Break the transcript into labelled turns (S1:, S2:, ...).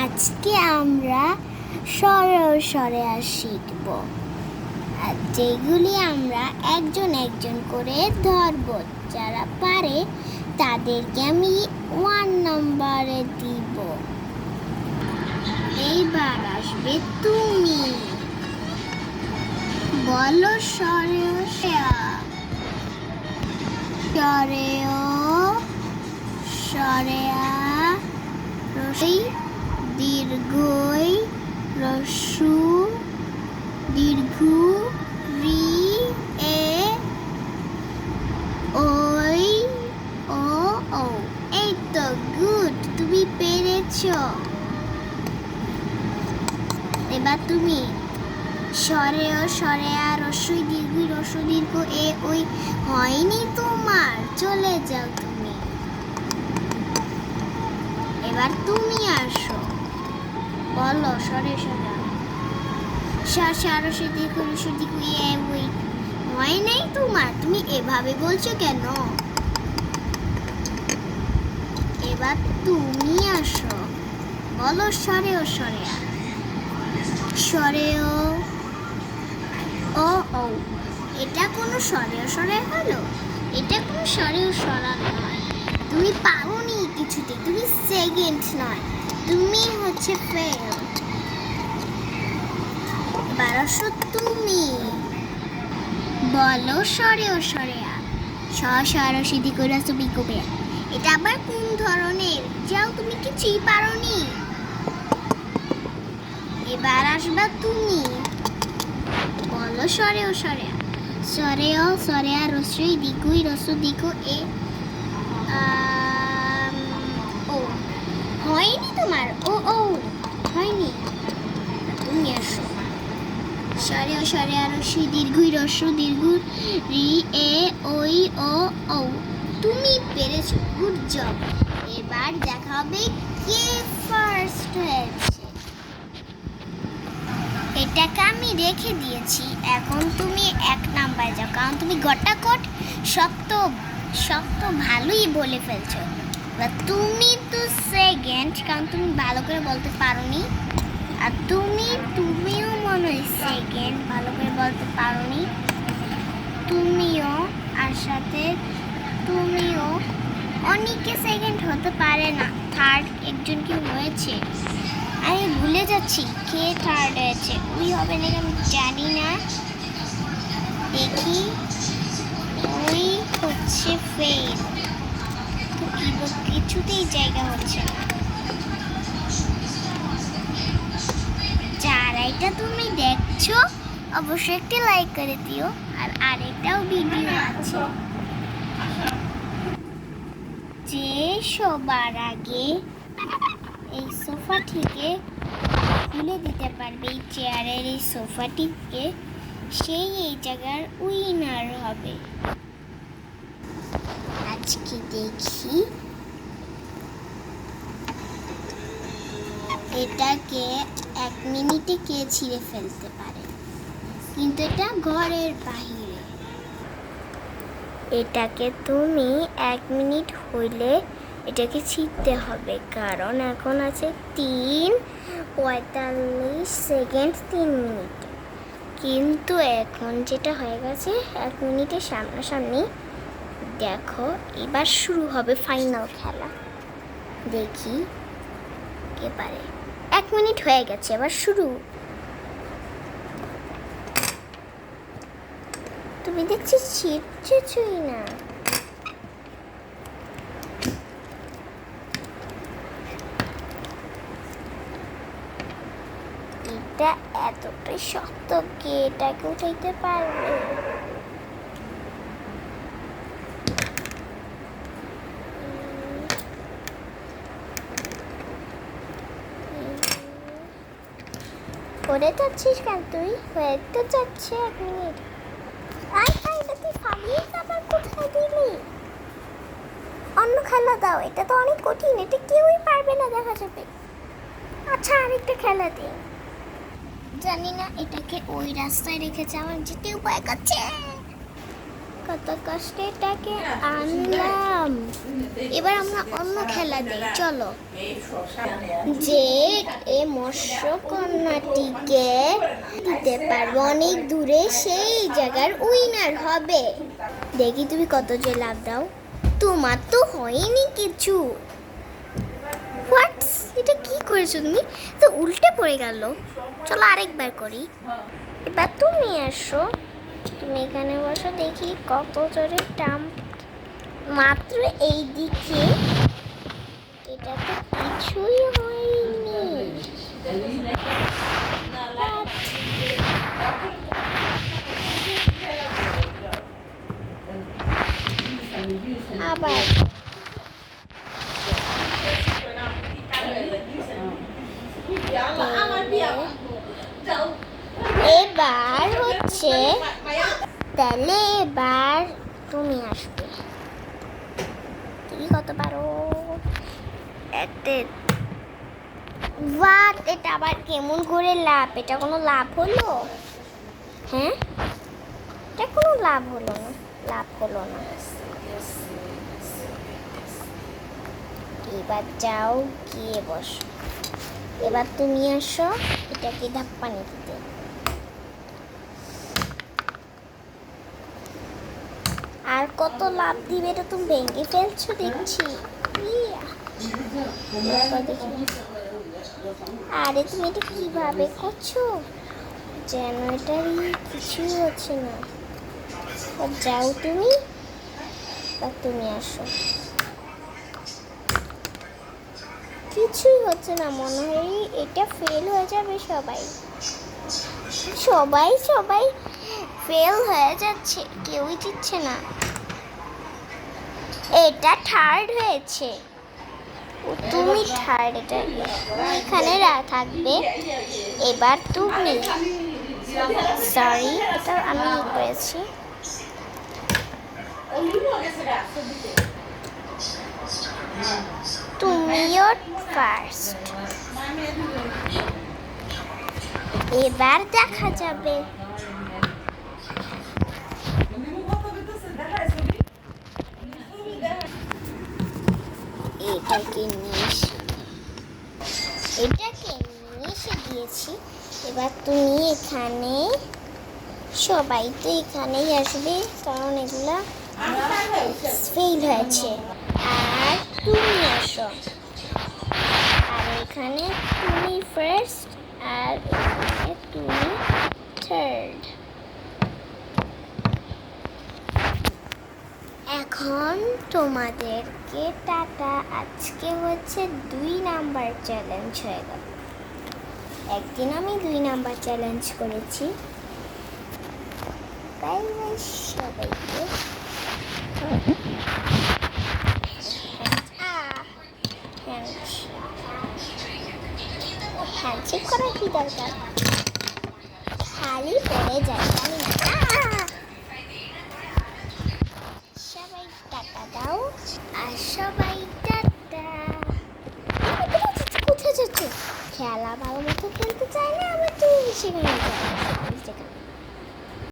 S1: আজকে আমরা সরল সরেয়া শিখব, আর যেগুলি আমরা একজন একজন করে ধরব। যারা পারে তাদেরকে আমি 1 নম্বরে দিব। এইবার আসবে তুমি, বলো সরেয় সরেয় সরেয়া রসই দীর্ঘই রস্যু দীর্ঘু রি এ ওই ও ও। এই তো, গুড, তুমি পেরেছো। এবার তুমি সরেয় সরেয়া রস্যই দীর্ঘই রস্য দীর্ঘ এ ওই হয়নি তোমার, চলে যাও তুমি। এবার তুমি আসো, বলো সরে সরে রস্যই দীর্ঘ রস্য দীর্ঘ এ ওই হয় নাই তোমার, তুমি এভাবে বলছো কেন? এবার তুমি আসো, বলো সরেয় সরেয়া সরেয় ও ও। এটা কোনো সরেয় সরেয়া হলো? এটা কোনো সরেয় সরা নয়। তুমি পারোনি কিছুতে, তুমি সেকেন্ড নয়, তুমি হচ্ছে ফেল। এবার আসো তুমি, বলো সরেয় সরেয়া সরস্বতী দিকে রসবি কবে। এটা আবার কোন ধরনের? যাও, তুমি কিছুই পারোনি। এবার আসবা তুমি, বলো সরেয় সরেয়া সরেয় সরেয়া রস্যই দীর্ঘই রস্য দীর্ঘ এ ও হয়নি তোমার, ও ও হয়নি। তুমি আসো, সরেয় সরেয়া রস্যই দীর্ঘই রস্য দীর্ঘ রি এ ওই ও ও। তুমি পেরেছো, গুড জব। এবার দেখা হবে কে ফার্স্ট হয়েছে। এটাকে আমি রেখে দিয়েছি, এখন তুমি 1 নাম্বারে যাও, কারণ তুমি গটাকট সব তো ভালোই বলে ফেলছো। তুমি তো সেকেন্ড, কারণ তুমি ভালো করে বলতে পারোনি। আর তুমিও মনে হয় সেকেন্ড, ভালো করে বলতে পারোনি। তুমিও, আর সাথে তুমিও। অনেকে সেকেন্ড হতে পারে না, থার্ড একজন কি হয়েছে, আমি ভুলে যাচ্ছি কে থার্ড হয়েছে। ওই হবে নাকি আমি জানি না, দেখি। ওই হচ্ছে ফেল, তো কিছুতেই জায়গা হচ্ছে না। যারা এটা তুমি দেখছো অবশ্যই একটি লাইক করে দিও, আর আরেকটাও ভিডিও আছে যে সবার আগে এই সোফাটিকে খুলে দিতে পারবে, এই চেয়ারের এই সোফাটিকে, সেই এই জায়গার উইনার হবে। আজকে দেখি এটাকে 1 মিনিটে কে ছিঁড়ে ফেলতে পারে, কিন্তু এটা ঘরের বাহিরে। এটাকে তুমি 1 মিনিট হইলে এটাকে ছিঁড়তে হবে, কারণ এখন আছে 3:45 সেকেন্ড 3 মিনিট। কিন্তু এখন যেটা হয়ে গেছে 1 মিনিটের সামনাসামনি। দেখো, এবার শুরু হবে ফাইনাল খেলা, দেখি কে পারে। 1 মিনিট হয়ে গেছে, এবার শুরু। তুমি দেখছি ছিঁড়ছেই না। এটা এতটাই শক্ত, কে এটাকে উঠাইতে পারবে? করে যাচ্ছিস কেন তুই? হয়ে তো যাচ্ছে 1 মিনিট। এটা তুই ফালিয়ে আবার কোথায় দিলি? অন্য খেলা দাও, এটা তো অনেক কঠিন, এটা কেউই পারবে না দেখা যাবে। আচ্ছা, আরেকটা খেলা দিই। জানি না এটাকে ওই রাস্তায় রেখেছে, আমার যেতে উপায় করছে। কত কষ্টে এটাকে আনলাম। এবার আমরা অন্য খেলা দিই, চলো। যে এ মৎস্য কন্যাটিকে দিতে পারবো অনেক দূরে, সেই জায়গার উইনার হবে। দেখি তুমি কত যে লাভ দাও। তোমার তো হয়নি কিছু। হোয়াটস, এটা কি করেছো তুমি? তো উল্টে পড়ে গেল। চলো আরেকবার করি। এবার তুমি আসো, তুমি এখানে বসো, দেখি কত জোরে টাম্প। মাত্র এই দিকে, এটা তো কিছুই হয়নি। আবার এবার হচ্ছে, তাহলে এবার তুমি আসবে। তুমি কত পারো? এটা আবার কেমন করে লাভ? এটা কোনো লাভ হলো? হ্যাঁ, এটা কোনো লাভ হলো না, লাভ হলো না। এবার যাও, গিয়ে বসো। এবার তুমি আসো, এটাকে ধাপ্পানি দিতে। আর কত লাভ দিবে? এটা তুমি ভেঙে ফেলছো দেখছি। আরে তুমি এটা কিভাবে করছো? যেন এটার কিছুই হচ্ছে না। যাও তুমি, বা তুমি আসো। কিছুই হচ্ছে না, মনে হয় এটা ফেল হয়ে যাবে। সবাই সবাই সবাই ফেল হয়ে যাচ্ছে, কেউই জিতছে না। এটা থার্ড হয়েছে, তুমি থার্ড। এটা এখানে থাকবে। এবার তুমি, সরি, এটা আমি করেছি। তুমিও ফার্স্ট। এবার দেখা যাবে। এটাকে নিয়ে এসে দিয়েছি। এবার তুমি এখানে, সবাই তো এখানেই আসবে, কারণ এগুলা ফেল হয়েছে। আর তুমি আসো, আর এখানে তুমি ফার্স্ট, আর এখানে তুমি থার্ড। এখন তোমাদেরকে টাটা। আজকে হচ্ছে 2 নাম্বার চ্যালেঞ্জ হয়ে গেল। একদিন আমি 2 নাম্বার চ্যালেঞ্জ করেছি। বাই বাই সবাইকে। হ্যান্ডশেক করা কি দরকার? খালি পড়ে যায়, জানি না। সবাই টাটা দাও, আর সবাই টাটা। কোথায় যাচ্ছ? খেলা ভালো মতো খেলতে চাই না, আবার তুমি সেখানে